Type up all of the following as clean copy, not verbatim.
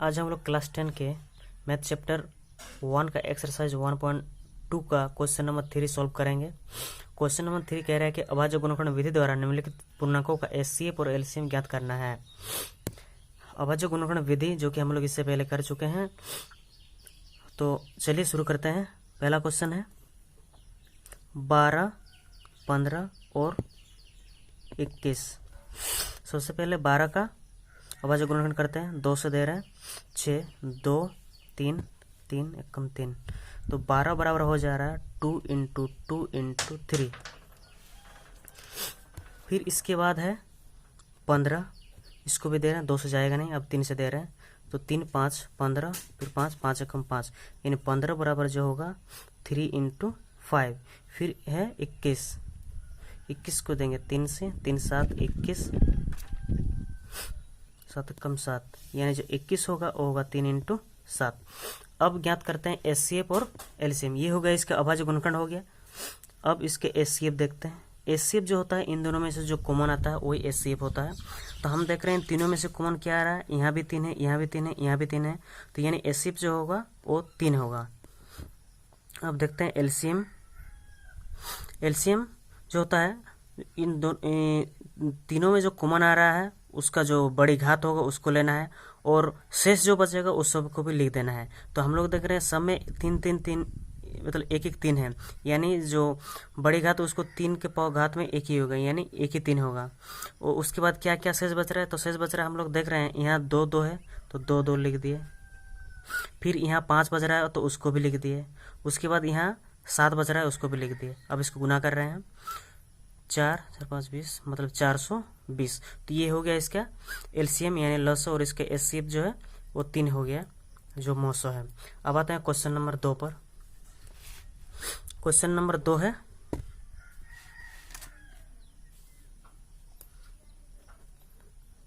आज हम लोग क्लास 10 के मैथ चैप्टर 1 का एक्सरसाइज 1.2 का क्वेश्चन नंबर 3 सॉल्व करेंगे। क्वेश्चन नंबर 3 कह रहा है कि अभाज्य गुणनखंड विधि द्वारा निम्नलिखित पूर्णांकों का एचसीएफ और एलसीएम ज्ञात करना है। अभाज्य गुणनखंड विधि जो कि हम लोग इससे पहले कर चुके हैं, तो चलिए शुरू करते हैं। पहला क्वेश्चन है 12, 15 और 21। सबसे पहले 12 का अभाज्य गुणनखंड करते हैं। 2 से दे रहे हैं 6, 2, 3, 3 एकम 3, तो 12 बराबर हो जा रहा है 2 इंटू 2 इंटू 3। फिर इसके बाद है 15, इसको भी दे रहे हैं, 2 से जाएगा नहीं, अब 3 से दे रहे हैं, तो 3, 5, 15, फिर 5, 5 एकम 5, यानी 15 बराबर जो होगा 3 इंटू 5। फिर है 21, 21 को देंगे 3 से, 3, 7, 21, 7 कम 7, यानी जो 21 होगा वो होगा 3 इंटू 7। अब ज्ञात करते हैं एचसीएफ और एलसीएम। ये हो गया इसका अभाज्य गुणनखंड हो गया। अब इसके एचसीएफ देखते हैं। एचसीएफ जो होता है इन दोनों में से जो कॉमन आता है वही एचसीएफ होता है। तो हम देख रहे हैं तीनों में से कॉमन क्या आ रहा है, यहाँ भी 3 है, यहाँ भी 3 है, यहाँ भी 3 है, तो यानी एचसीएफ जो होगा वो 3 होगा। अब देखते हैं एलसीएम। एलसीएम जो होता है इन तीनों में जो कॉमन आ रहा है उसका जो बड़ी घात होगा उसको लेना है, और शेष जो बचेगा उस सब को भी लिख देना है। तो हम लोग देख रहे हैं सब में 3, 3, 3, मतलब 1, 1, 3 है, यानी जो बड़ी घात उसको 3 के पाव घात में 1 ही होगा, यानी 1 ही 3 होगा। और उसके बाद क्या क्या शेष बच रहा है, तो शेष बच रहा है हम लोग देख रहे हैं यहाँ 2, 2 है, तो 2, 2 लिख दिए। फिर यहाँ 5 बच रहा है तो उसको भी लिख दिए। उसके बाद यहाँ 7 बच रहा है उसको भी लिख दिए। अब इसको गुना कर रहे हैं, 4, 4, 5, 20, मतलब 420। तो ये हो गया इसका एलसीएम यानी लस, और इसका एचसीएफ जो है वो 3 हो गया, जो 900 है। अब आते हैं क्वेश्चन नंबर 2 पर। क्वेश्चन नंबर 2 है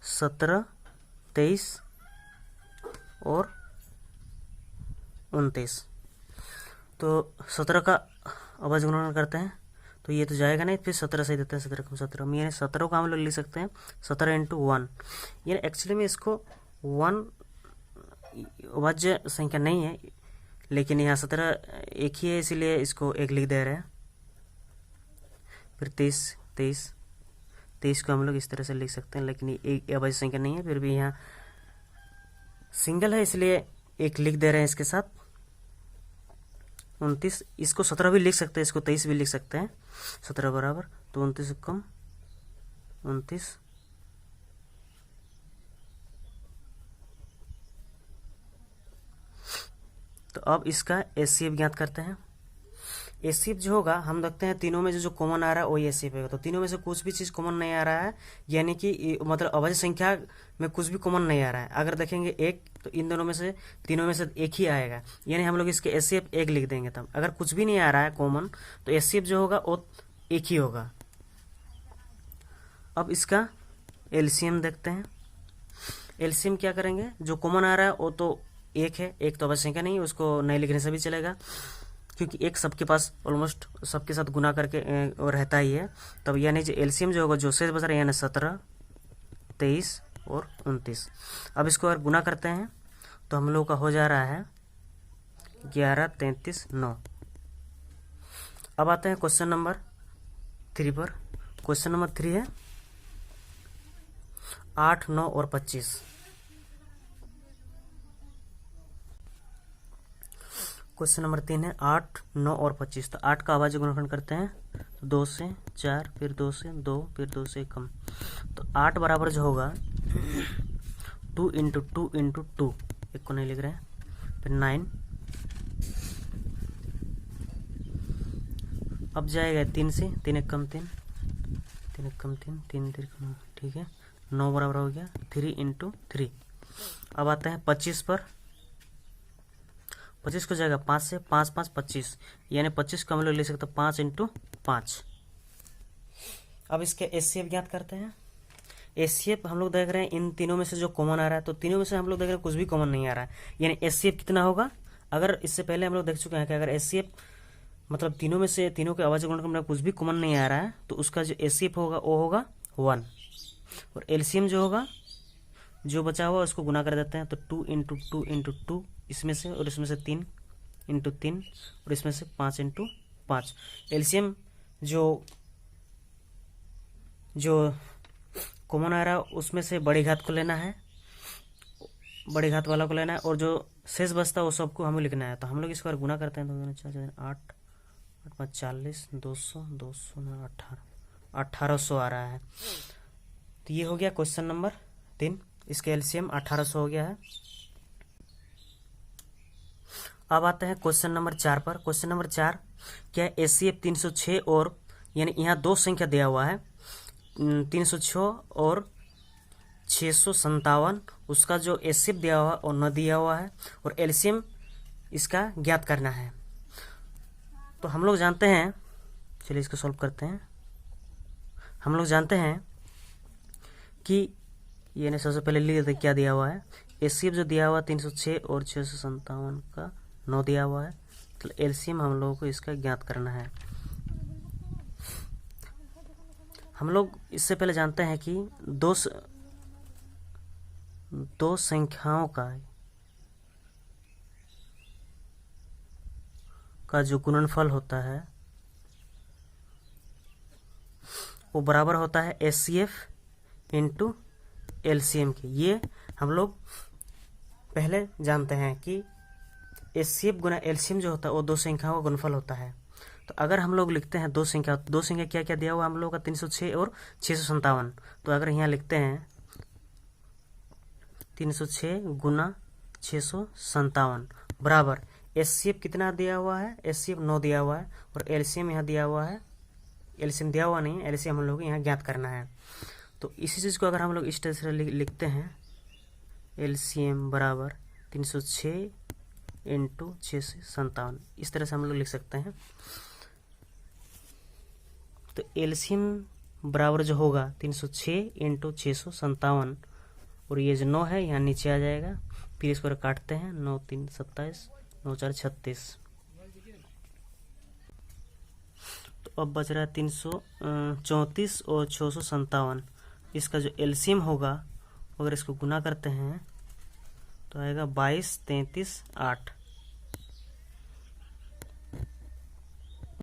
17, 23 और 29। तो 17 का अभाज्य गुणनखंड करते हैं, तो ये तो जाएगा नहीं, फिर 17 से देते हैं, 17 कम 17, यानी 17 का हम लोग लिख सकते हैं 17 इंटू 1, यानी एक्चुअली में इसको 1 अभाज्य संख्या नहीं है, लेकिन यहाँ 17 एक ही है इसीलिए इसको 1 लिख दे रहे हैं। फिर 23, 23, 23 को हम लोग इस तरह से लिख सकते हैं, लेकिन ये एक अभाज्य संख्या नहीं है, फिर भी यहाँ सिंगल है इसलिए 1 लिख दे रहे हैं इसके साथ। 29, इसको 17 भी लिख सकते हैं, इसको 23 भी लिख सकते हैं। 17 बराबर, तो 29 कम 29, तो अब इसका एचसीएफ ज्ञात करते हैं। एचसीएफ जो होगा हम देखते हैं तीनों में जो कॉमन आ रहा है वही एचसीएफ होगा। तो तीनों में से कुछ भी चीज़ कॉमन नहीं आ रहा है, यानी कि मतलब अभाज्य संख्या में कुछ भी कॉमन नहीं आ रहा है। अगर देखेंगे 1, तो इन दोनों में से तीनों में से 1 ही आएगा, यानी हम लोग इसके एचसीएफ 1 लिख देंगे। तब अगर कुछ भी नहीं आ रहा है कॉमन, तो एचसीएफ जो होगा वो 1 ही होगा। अब इसका एलसीएम देखते हैं। एलसीएम क्या करेंगे, जो कॉमन आ रहा है वो तो 1 है, 1 तो अभाज्य संख्या नहीं है, उसको नहीं लिखने से भी चलेगा, क्योंकि 1 सबके पास ऑलमोस्ट सबके साथ गुना करके रहता ही है। तब यानी जो एलसीएम जो होगा, जो शेष बच रहा है, यानी 17, 23 और 29। अब इसको अगर गुना करते हैं तो हम लोग का हो जा रहा है 11, 33, 9। अब आते हैं क्वेश्चन नंबर 3 पर। क्वेश्चन नंबर 3 है 8, 9 और 25। क्वेश्चन नंबर 3 है 8, 9 और 25। तो 8 का अभाज्य गुणनखंड करते हैं, तो 2 से 4, फिर 2 से 2, फिर 2 से कम, तो 8 बराबर जो होगा 2 इंटू 2 इंटू 2, एक को नहीं लिख रहे हैं, फिर 9। अब जाएगा 3 से, 3 एक कम 3, 3 एक कम 3, 3 3 कम, ठीक है, 9 बराबर हो गया 3 इंटू 3। अब आता है 25 पर। 25 को जाएगा 5 से, 5, 5, 25, यानी 25 को हम लोग ले सकते हैं 5 इंटू 5। अब इसके एचसीएफ ज्ञात करते हैं। एचसीएफ हम लोग देख रहे हैं इन तीनों में से जो कॉमन आ रहा है, तो तीनों में से हम लोग देख रहे हैं कुछ भी कॉमन नहीं आ रहा है, यानी एचसीएफ कितना होगा। अगर इससे पहले हम लोग देख चुके हैं कि अगर एचसीएफ मतलब तीनों में से तीनों के अभाज्य गुणनखंड में कुछ भी कॉमन नहीं आ रहा है, तो उसका जो एचसीएफ होगा वो होगा 1, और एलसीएम जो होगा जो बचा हुआ उसको गुना कर देते हैं, तो 2 इंटू 2 इंटू 2 इसमें से, और इसमें से 3 इंटू 3, और इसमें से 5 इंटू 5। एलसीएम जो कॉमन आ रहा है उसमें से बड़ी घात को लेना है, बड़ी घात वाला को लेना है, और जो शेष बचता है वो सबको हमें लिखना है। तो हम लोग इस बार गुना करते हैं, 2 4 4 8 8 5 40 200 200 18 1800 आ रहा है। तो ये हो गया क्वेश्चन नंबर 3, इसके एलसीएम 1800 हो गया है। अब आते हैं क्वेश्चन नंबर 4 पर। क्वेश्चन नंबर 4 क्या है, एचसीएफ 306 और यानी यहाँ दो संख्या दिया हुआ है, 306 और 657, उसका जो एचसीएफ दिया हुआ और न दिया हुआ है, और एलसीएम इसका ज्ञात करना है। तो हम लोग जानते हैं, चलिए इसको सॉल्व करते हैं। हम लोग जानते हैं कि यानी सबसे पहले लिख देते क्या दिया हुआ है। एचसीएफ जो दिया हुआ 306 और 657 का 9 दिया हुआ है, तो एलसीएम हम लोगों को इसका ज्ञात करना है। हम लोग इससे पहले जानते हैं कि दो संख्याओं का जो गुणनफल होता है वो बराबर होता है एचसीएफ इंटू एलसीएम के। ये हम लोग पहले जानते हैं कि एचसीएफ गुना एलसीएम जो होता है वो दो संख्याओं का गुणनफल होता है। तो अगर हम लोग लिखते हैं दो संख्या क्या क्या दिया हुआ हम लोग का 306 और 657, तो अगर यहाँ लिखते हैं 306 गुना 657 बराबर एचसीएफ कितना दिया हुआ है, एचसीएफ 9 दिया हुआ है, और एलसीएम यहाँ दिया हुआ है, एलसीएम दिया हुआ नहीं है, एलसीएम हम लोग यहाँ ज्ञात करना है। तो इसी चीज़ को अगर हम लोग इस तरह से लिखते हैं, एलसीएम बराबर 306 इंटू 657, इस तरह से हम लोग लिख सकते हैं। तो एलसीएम बराबर जो होगा 306 इंटू 657, और ये जो 9 है यहाँ नीचे आ जाएगा, फिर इसको काटते हैं, 9 3 27, 9 4 36। तो अब बच रहा है 334 और 657, इसका जो एलसीएम होगा अगर इसको गुना करते हैं तो आएगा 22 33 8।